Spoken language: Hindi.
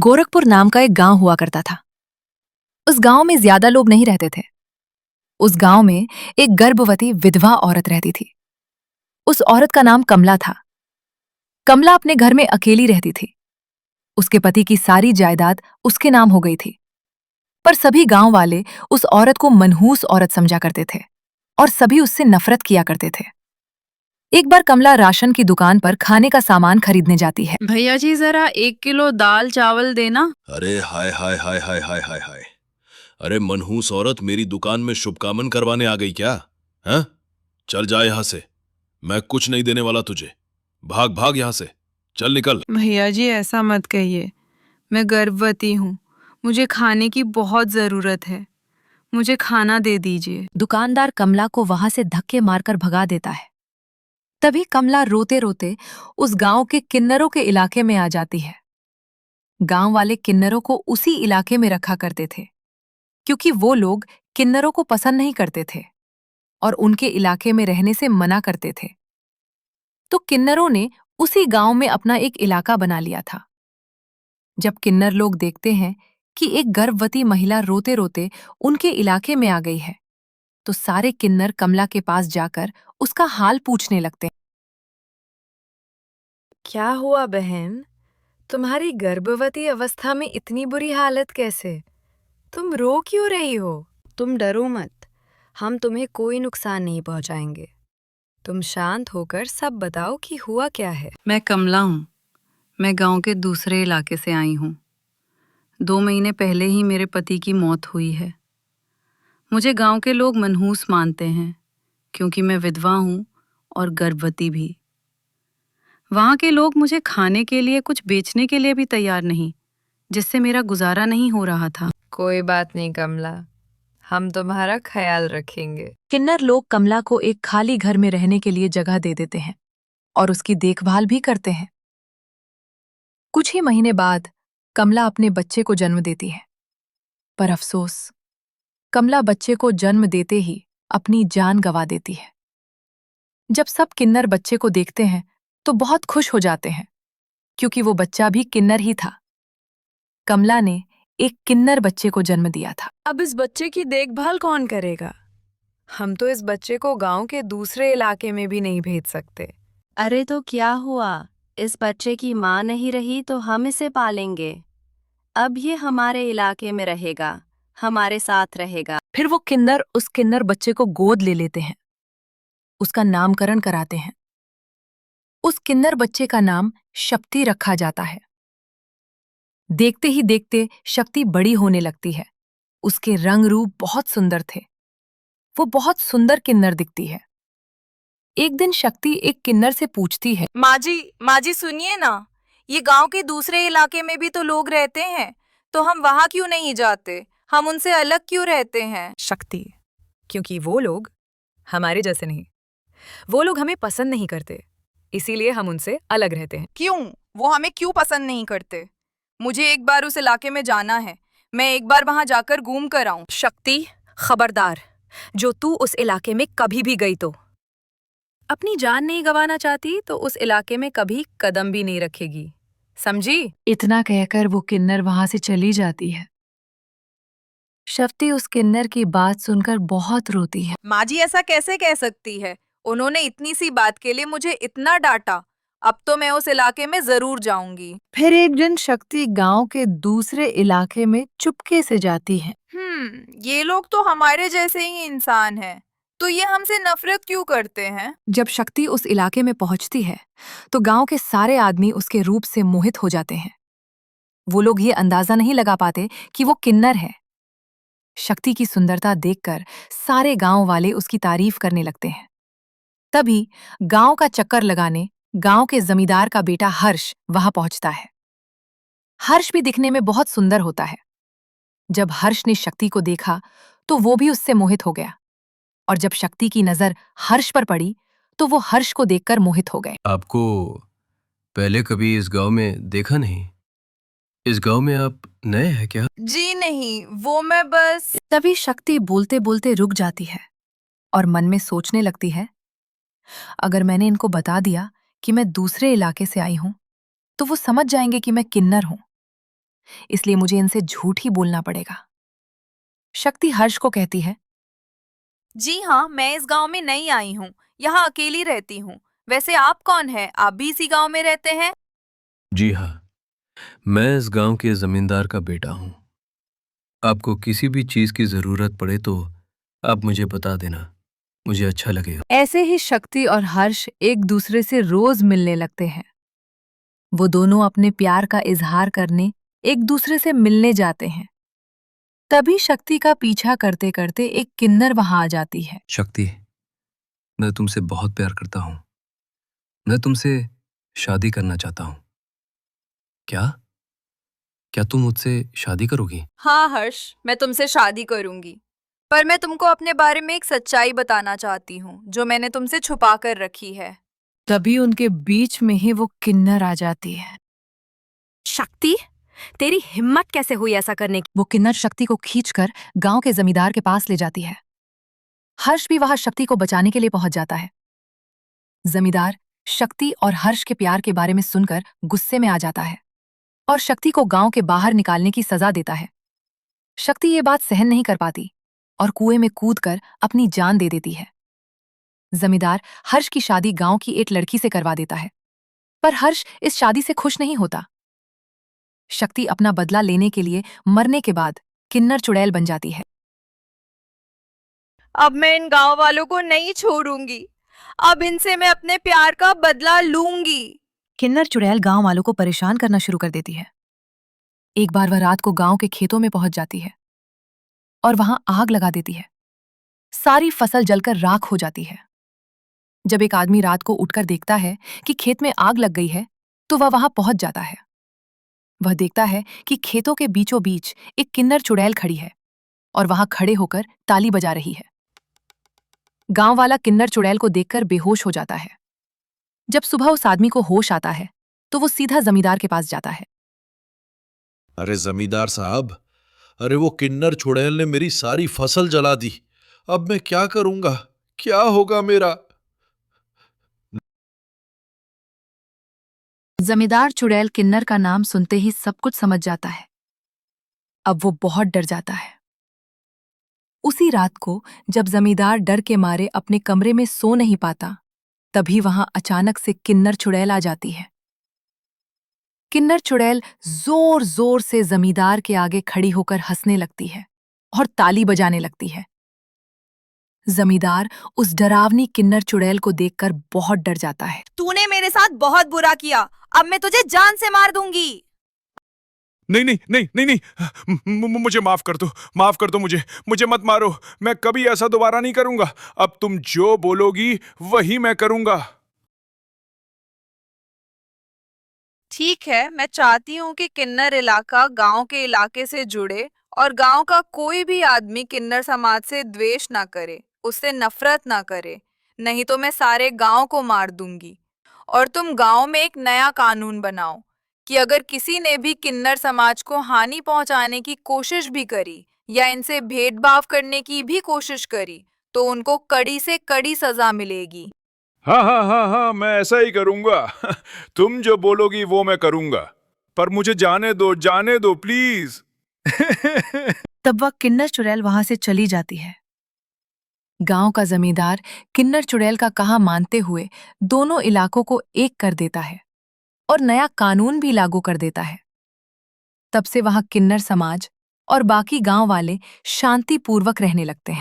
गोरखपुर नाम का एक गांव हुआ करता था। उस गांव में ज्यादा लोग नहीं रहते थे। उस गांव में एक गर्भवती विधवा औरत रहती थी। उस औरत का नाम कमला था। कमला अपने घर में अकेली रहती थी। उसके पति की सारी जायदाद उसके नाम हो गई थी। पर सभी गांव वाले उस औरत को मनहूस औरत समझा करते थे और सभी उससे नफरत किया करते थे। एक बार कमला राशन की दुकान पर खाने का सामान खरीदने जाती है। भैया जी जरा 1 किलो दाल चावल देना। अरे हाय हाय हाय हाय हाय हाय हाय। अरे मनहूस औरत मेरी दुकान में शुभकामन करवाने आ गई क्या? हैं? चल जा यहां से। मैं कुछ नहीं देने वाला तुझे। भाग भाग यहां से। चल निकल। भैया जी ऐसा मत कहिए। मैं गर्भवती हूँ। मुझे खाने की बहुत जरूरत है। मुझे खाना दे दीजिए। दुकानदार कमला को वहां से धक्के मारकर भगा देता है। तभी कमला रोते रोते उस गांव के किन्नरों के इलाके में आ जाती है। गांव वाले किन्नरों को उसी इलाके में रखा करते थे, क्योंकि वो लोग किन्नरों को पसंद नहीं करते थे और उनके इलाके में रहने से मना करते थे। तो किन्नरों ने उसी गांव में अपना एक इलाका बना लिया था। जब किन्नर लोग देखते हैं कि एक गर्भवती महिला रोते रोते उनके इलाके में आ गई है, तो सारे किन्नर कमला के पास जाकर उसका हाल पूछने लगते हैं। क्या हुआ बहन? तुम्हारी गर्भवती अवस्था में इतनी बुरी हालत कैसे? तुम रो क्यों रही हो? तुम डरो मत, हम तुम्हें कोई नुकसान नहीं पहुंचाएंगे। तुम शांत होकर सब बताओ कि हुआ क्या है। मैं कमला हूँ। मैं गांव के दूसरे इलाके से आई हूँ। 2 महीने पहले ही मेरे पति की मौत हुई है। मुझे गांव के लोग मनहूस मानते हैं, क्योंकि मैं विधवा हूँ और गर्भवती भी। वहाँ के लोग मुझे खाने के लिए कुछ बेचने के लिए भी तैयार नहीं, जिससे मेरा गुजारा नहीं हो रहा था। कोई बात नहीं कमला, हम तुम्हारा ख्याल रखेंगे। किन्नर लोग कमला को एक खाली घर में रहने के लिए जगह दे देते हैं और उसकी देखभाल भी करते हैं। कुछ ही महीने बाद कमला अपने बच्चे को जन्म देती है। पर अफसोस, कमला बच्चे को जन्म देते ही अपनी जान गंवा देती है। जब सब किन्नर बच्चे को देखते हैं तो बहुत खुश हो जाते हैं, क्योंकि वो बच्चा भी किन्नर ही था। कमला ने एक किन्नर बच्चे को जन्म दिया था। अब इस बच्चे की देखभाल कौन करेगा? हम तो इस बच्चे को गांव के दूसरे इलाके में भी नहीं भेज सकते। अरे तो क्या हुआ? इस बच्चे की माँ नहीं रही तो हम इसे पालेंगे। अब ये हमारे इलाके में रहेगा, हमारे साथ रहेगा। फिर वो किन्नर उस किन्नर बच्चे को गोद ले लेते हैं, उसका नामकरण कराते हैं। उस किन्नर बच्चे का नाम शक्ति रखा जाता है। देखते ही देखते शक्ति बड़ी होने लगती है। उसके रंग रूप बहुत सुंदर थे। वो बहुत सुंदर किन्नर दिखती है। एक दिन शक्ति एक किन्नर से पूछती है, माँ जी सुनिए ना, ये गांव के दूसरे इलाके में भी तो लोग रहते हैं, तो हम वहां क्यों नहीं जाते? हम उनसे अलग क्यों रहते हैं? शक्ति, क्योंकि वो लोग हमारे जैसे नहीं। वो लोग हमें पसंद नहीं करते, इसीलिए हम उनसे अलग रहते हैं। क्यों? वो हमें क्यों पसंद नहीं करते? मुझे एक बार उस इलाके में जाना है। मैं एक बार वहां जाकर घूम कर आऊं। शक्ति, खबरदार, जो तू उस इलाके में कभी भी गई तो अपनी जान नहीं गंवाना चाहती तो उस इलाके में कभी कदम भी नहीं रखेगी, समझी? इतना कहकर वो किन्नर वहां से चली जाती है। शक्ति उस किन्नर की बात सुनकर बहुत रोती है। माँ जी ऐसा कैसे कह सकती है? उन्होंने इतनी सी बात के लिए मुझे इतना डांटा। अब तो मैं उस इलाके में जरूर जाऊंगी। फिर एक दिन शक्ति गांव के दूसरे इलाके में चुपके से जाती है। ये लोग तो हमारे जैसे ही इंसान हैं, तो ये हमसे नफरत क्यों करते हैं? जब शक्ति उस इलाके में पहुंचती है तो गांव के सारे आदमी उसके रूप से मोहित हो जाते हैं। वो लोग ये अंदाजा नहीं लगा पाते कि वो किन्नर है। शक्ति की सुंदरता देखकर सारे गांव वाले उसकी तारीफ करने लगते हैं। तभी गांव का चक्कर लगाने गांव के जमींदार का बेटा हर्ष वहां पहुंचता है। हर्ष भी दिखने में बहुत सुंदर होता है। जब हर्ष ने शक्ति को देखा तो वो भी उससे मोहित हो गया, और जब शक्ति की नजर हर्ष पर पड़ी तो वो हर्ष को देखकर मोहित हो गए। आपको पहले कभी इस गांव में देखा नहीं? इस गांव में आप नए हैं क्या? जी नहीं, वो मैं बस। तभी शक्ति बोलते बोलते रुक जाती है और मन में सोचने लगती है, अगर मैंने इनको बता दिया कि मैं दूसरे इलाके से आई हूं तो वो समझ जाएंगे कि मैं किन्नर हूं। इसलिए मुझे इनसे झूठ ही बोलना पड़ेगा। शक्ति हर्ष को कहती है, जी हाँ, मैं इस गांव में नई आई हूँ, यहाँ अकेली रहती हूँ। वैसे आप कौन हैं? आप भी इसी गांव में रहते हैं? जी हाँ, मैं इस गांव के जमींदार का बेटा हूँ। आपको किसी भी चीज की जरूरत पड़े तो आप मुझे बता देना, मुझे अच्छा लगेगा। ऐसे ही शक्ति और हर्ष एक दूसरे से रोज मिलने लगते हैं। वो दोनों अपने प्यार का इजहार करने एक दूसरे से मिलने जाते हैं। तभी शक्ति का पीछा करते करते एक किन्नर वहां आ जाती है। शक्ति, मैं तुमसे बहुत प्यार करता हूँ। मैं तुमसे शादी करना चाहता हूँ। क्या क्या तुम मुझसे शादी करोगी? हाँ हर्ष, मैं तुमसे शादी करूंगी। पर मैं तुमको अपने बारे में एक सच्चाई बताना चाहती हूँ, जो मैंने तुमसे छुपा कर रखी है। तभी उनके बीच में ही वो किन्नर आ जाती है। शक्ति, तेरी हिम्मत कैसे हुई ऐसा करने की? वो किन्नर शक्ति को खींचकर गांव के जमींदार के पास ले जाती है। हर्ष भी वहां शक्ति को बचाने के लिए पहुंच जाता है। जमींदार शक्ति और हर्ष के प्यार के बारे में सुनकर गुस्से में आ जाता है और शक्ति को गांव के बाहर निकालने की सजा देता है। शक्ति ये बात सहन नहीं कर पाती और कुएं में कूदकर अपनी जान दे देती है। जमींदार हर्ष की शादी गांव की एक लड़की से करवा देता है, पर हर्ष इस शादी से खुश नहीं होता। शक्ति अपना बदला लेने के लिए मरने के बाद किन्नर चुड़ैल बन जाती है। अब मैं इन गांव वालों को नहीं छोड़ूंगी। अब इनसे मैं अपने प्यार का बदला लूंगी। किन्नर चुड़ैल गांव वालों को परेशान करना शुरू कर देती है। एक बार वह रात को गांव के खेतों में पहुंच जाती है और वहां आग लगा देती है। सारी फसल जलकर राख हो जाती है। जब एक आदमी रात को उठकर देखता है कि खेत में आग लग गई है, तो वह वहां पहुंच जाता है। वह देखता है कि खेतों के बीचों बीच एक किन्नर चुड़ैल खड़ी है और वहां खड़े होकर ताली बजा रही है। गांव वाला किन्नर चुड़ैल को देखकर बेहोश हो जाता है। जब सुबह उस आदमी को होश आता है, तो वो सीधा जमींदार के पास जाता है। अरे जमींदार साहब, अरे वो किन्नर चुड़ैल ने मेरी सारी फसल जला दी। अब मैं क्या करूंगा? क्या होगा मेरा? जमींदार चुड़ैल किन्नर का नाम सुनते ही सब कुछ समझ जाता है। अब वो बहुत डर जाता है। उसी रात को जब जमींदार डर के मारे अपने कमरे में सो नहीं पाता, तभी वहां अचानक से किन्नर चुड़ैल आ जाती है। किन्नर चुड़ैल जोर जोर से जमींदार के आगे खड़ी होकर हंसने लगती है और ताली बजाने लगती है। जमींदार उस डरावनी किन्नर चुड़ैल को देखकर बहुत डर जाता है। तूने मेरे साथ बहुत बुरा किया। अब मैं तुझे जान से मार दूंगी। नहीं नहीं नहीं नहीं नहीं, मुझे माफ कर दो, माफ कर दो मुझे, मुझे मत मारो। मैं कभी ऐसा दोबारा नहीं करूंगा। अब तुम जो बोलोगी वही मैं करूंगा। ठीक है, मैं चाहती हूँ कि किन्नर इलाका गांव के इलाके से जुड़े और गांव का कोई भी आदमी किन्नर समाज से द्वेष ना करे, उससे नफरत ना करे। नहीं तो मैं सारे गांव को मार दूंगी। और तुम गांव में एक नया कानून बनाओ कि अगर किसी ने भी किन्नर समाज को हानि पहुंचाने की कोशिश भी करी या इनसे भेदभाव करने की भी कोशिश करी, तो उनको कड़ी से कड़ी सजा मिलेगी। हाँ हाँ हाँ हाँ, मैं ऐसा ही करूंगा। तुम जो बोलोगी वो मैं करूंगा, पर मुझे जाने दो प्लीज। तब वह किन्नर चुड़ैल वहां से चली जाती है। गांव का जमींदार किन्नर चुड़ैल का कहा मानते हुए दोनों इलाकों को एक कर देता है और नया कानून भी लागू कर देता है। तब से वहां किन्नर समाज और बाकी गांव वाले शांतिपूर्वक रहने लगते हैं।